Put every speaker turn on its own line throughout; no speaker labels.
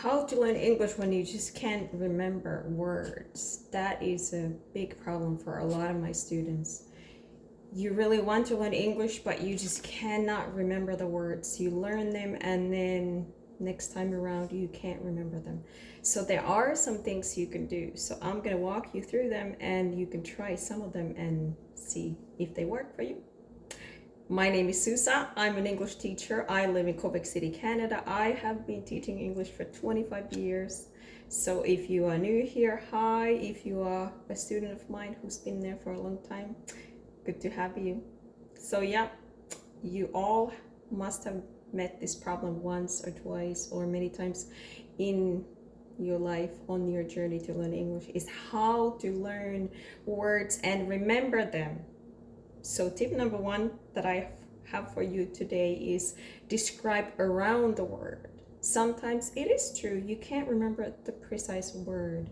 How to learn English when you just can't remember words. That is a big problem for a lot of my students. You really want to learn English, but you just cannot remember the words. You learn them and then next time around you can't remember them. So there are some things you can do. So I'm going to walk you through them and you can try some of them and see if they work for you. My name is Susa. I'm an English teacher. I live in Quebec City, Canada. I have been teaching English for 25 years. So if you are new here, hi. If you are a student of mine who's been there for a long time, good to have you. So yeah, you all must have met this problem once or twice or many times in your life on your journey to learn English, is how to learn words and remember them. So tip number one that I have for you today is describe around the word. Sometimes it is true, you can't remember the precise word,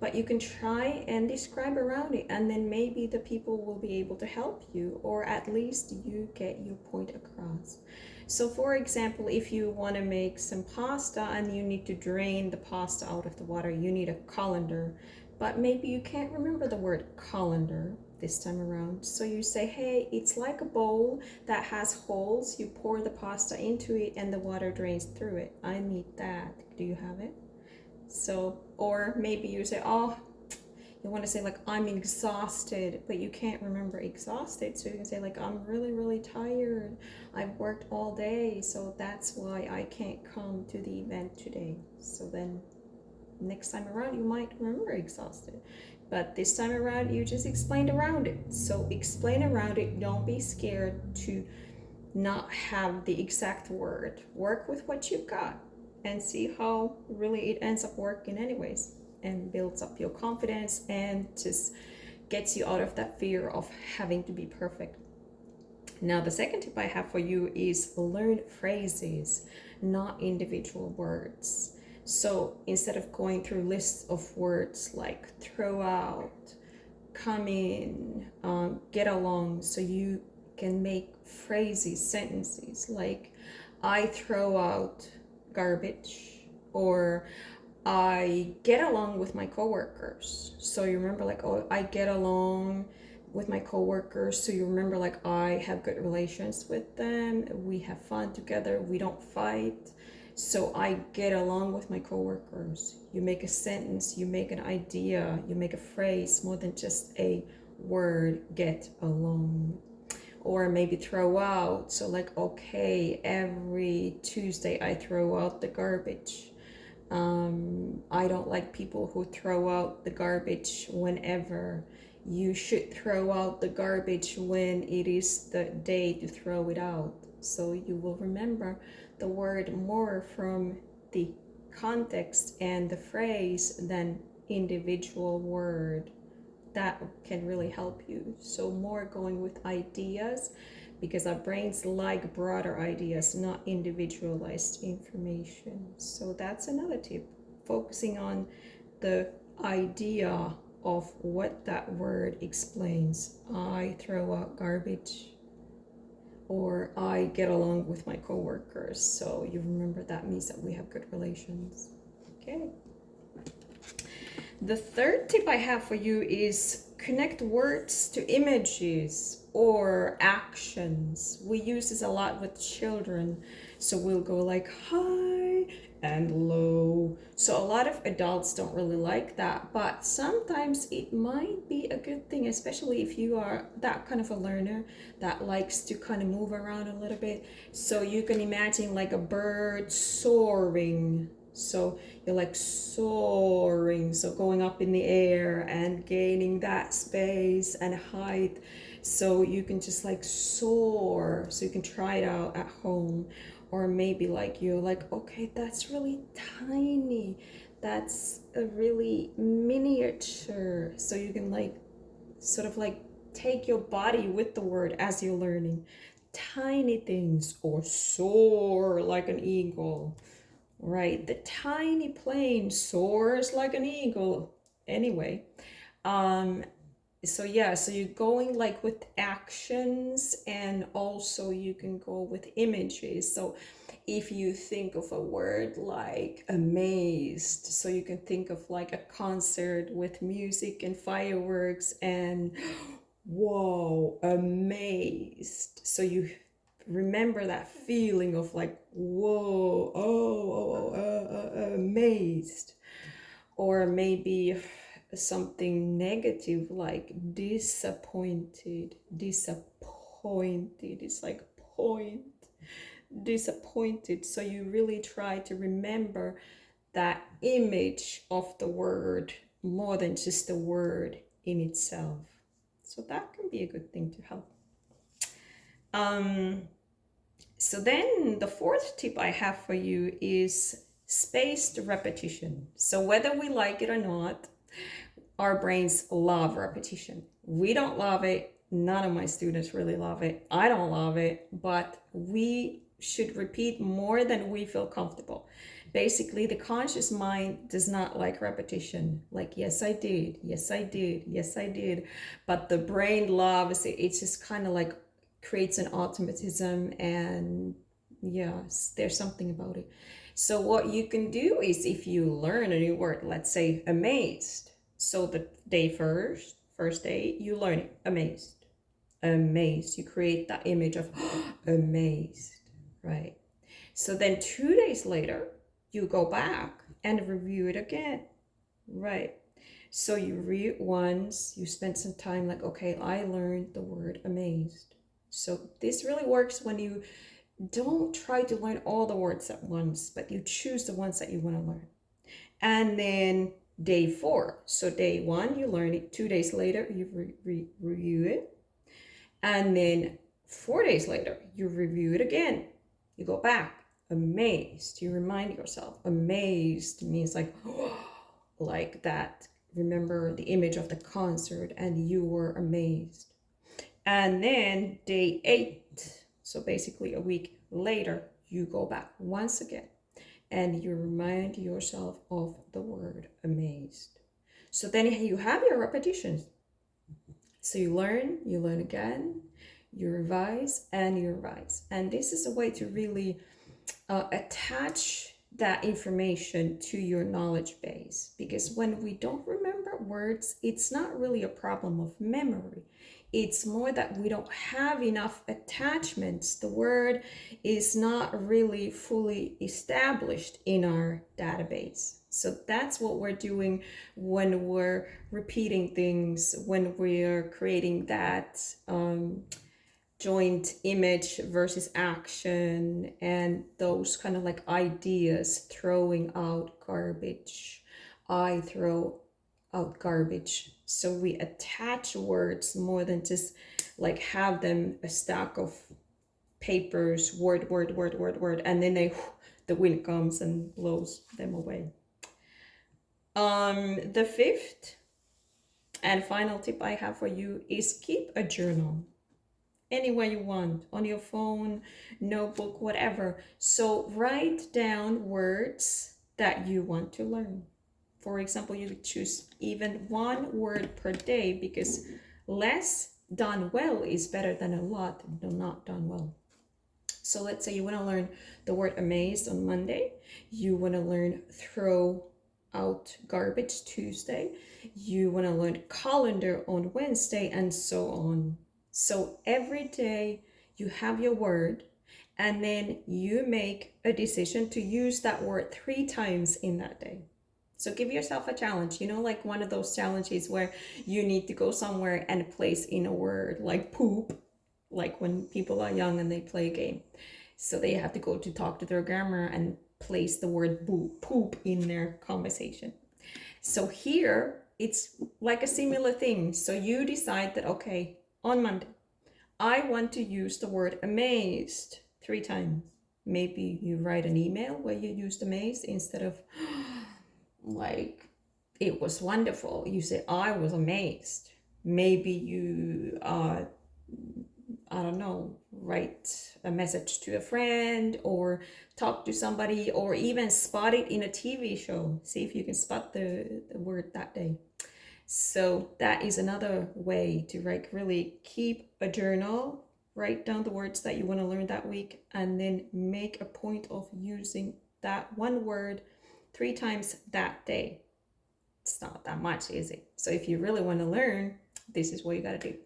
but you can try and describe around it, and then maybe the people will be able to help you, or at least you get your point across. So for example, if you want to make some pasta and you need to drain the pasta out of the water, you need a colander, but maybe you can't remember the word colander this time around. So you say, hey, it's like a bowl that has holes. You pour the pasta into it and the water drains through it. I need that. Do you have it? So, or maybe you say, oh, you want to say like, I'm exhausted, but you can't remember exhausted. So you can say like, I'm really, really tired. I've worked all day. So that's why I can't come to the event today. So then next time around you might remember exhausted, but this time around you just explained around it. So explain around it. Don't be scared to not have the exact word. Work with what you've got and see how really it ends up working anyways, and builds up your confidence and just gets you out of that fear of having to be perfect. Now the second tip I have for you is learn phrases, not individual words. So instead of going through lists of words like throw out, come in, get along, so you can make phrases, sentences like I throw out garbage, or I get along with my coworkers. So you remember like, oh, I get along with my coworkers. So you remember like, I have good relations with them. We have fun together. We don't fight. So I get along with my coworkers. You make a sentence, you make an idea, you make a phrase more than just a word, get along. Or maybe throw out. So like, okay, every Tuesday I throw out the garbage. I don't like people who throw out the garbage whenever. You should throw out the garbage when it is the day to throw it out. So you will remember the word more from the context and the phrase than individual word. That can really help you. So more going with ideas, because our brains like broader ideas, not individualized information. So that's another tip, focusing on the idea of what that word explains. I throw out garbage, or I get along with my coworkers. So you remember that means that we have good relations. Okay. The third tip I have for you is connect words to images or actions. We use this a lot with children. So we'll go like high and low. So a lot of adults don't really like that, but sometimes it might be a good thing, especially if you are that kind of a learner that likes to kind of move around a little bit. So you can imagine like a bird soaring. So you're like soaring, so going up in the air and gaining that space and height. So you can just like soar. So you can try it out at home. Or maybe like you're like, okay, that's really tiny. That's a really miniature. So you can like sort of like take your body with the word as you're learning. Tiny things, or soar like an eagle. Right, the tiny plane soars like an eagle. Anyway, So yeah, so you're going like with actions, and also you can go with images. So if you think of a word like amazed, so you can think of like a concert with music and fireworks and whoa, amazed. So you remember that feeling of like whoa, amazed. Or maybe something negative like disappointed. It's like point, disappointed. So you really try to remember that image of the word more than just the word in itself. So that can be a good thing to help. So then the fourth tip I have for you is spaced repetition. So whether we like it or not, our brains love repetition. We don't love it. None of my students really love it. I don't love it, but we should repeat more than we feel comfortable. Basically, the conscious mind does not like repetition. Like, yes, I did. Yes, I did. Yes, I did. But the brain loves it. It's just kind of like creates an automatism, and yes, there's something about it. So what you can do is, if you learn a new word, let's say amazed. So the day first day, you learn it, amazed, amazed. You create that image of amazed, right? So then 2 days later, you go back and review it again, right? So you read it once, you spend some time like, okay, I learned the word amazed. So this really works when you don't try to learn all the words at once, but you choose the ones that you want to learn. And then day 4. So day 1, you learn it. 2 days later, you review it. And then 4 days later, you review it again. You go back, amazed. You remind yourself. Amazed means like, like that. Remember the image of the concert and you were amazed. And then day 8, so basically a week later, you go back once again and you remind yourself of the word amazed. So then you have your repetitions. So you learn again, you revise, and you revise. And this is a way to really attach that information to your knowledge base, because when we don't remember words, it's not really a problem of memory. It's more that we don't have enough attachments. The word is not really fully established in our database. So that's what we're doing when we're repeating things, when we're creating that joint image versus action, and those kind of like ideas, throwing out garbage. I throw out garbage. So we attach words more than just like have them a stack of papers, word, and then the wind comes and blows them away. The fifth and final tip I have for you is keep a journal anywhere you want, on your phone, notebook, whatever. So write down words that you want to learn. For example, you choose even one word per day, because less done well is better than a lot not done well. So let's say you want to learn the word amazed on Monday. You want to learn throw out garbage Tuesday. You want to learn calendar on Wednesday, and so on. So every day you have your word, and then you make a decision to use that word 3 times in that day. So give yourself a challenge, like one of those challenges where you need to go somewhere and place in a word like poop, like when people are young and they play a game. So they have to go to talk to their grandma and place the word poop in their conversation. So here it's like a similar thing. So you decide that, okay, on Monday, I want to use the word amazed 3 times. Maybe you write an email where you use amazed instead of like, it was wonderful. You say, I was amazed. Maybe you, I don't know, write a message to a friend or talk to somebody, or even spot it in a TV show. See if you can spot the word that day. So that is another way to like really keep a journal, write down the words that you want to learn that week, and then make a point of using that one word 3 times that day. It's not that much, is it? So if you really want to learn, this is what you got to do.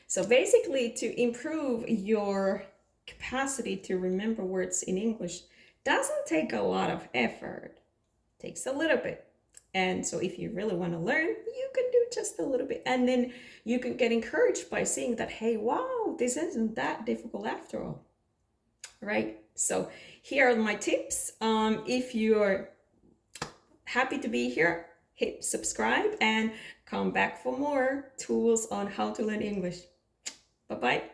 So basically, to improve your capacity to remember words in English doesn't take a lot of effort. It takes a little bit. And so if you really want to learn, you can do just a little bit. And then you can get encouraged by seeing that, hey, wow, this isn't that difficult after all. Right? So here are my tips. If you're happy to be here, hit subscribe and come back for more tools on how to learn English. Bye-bye.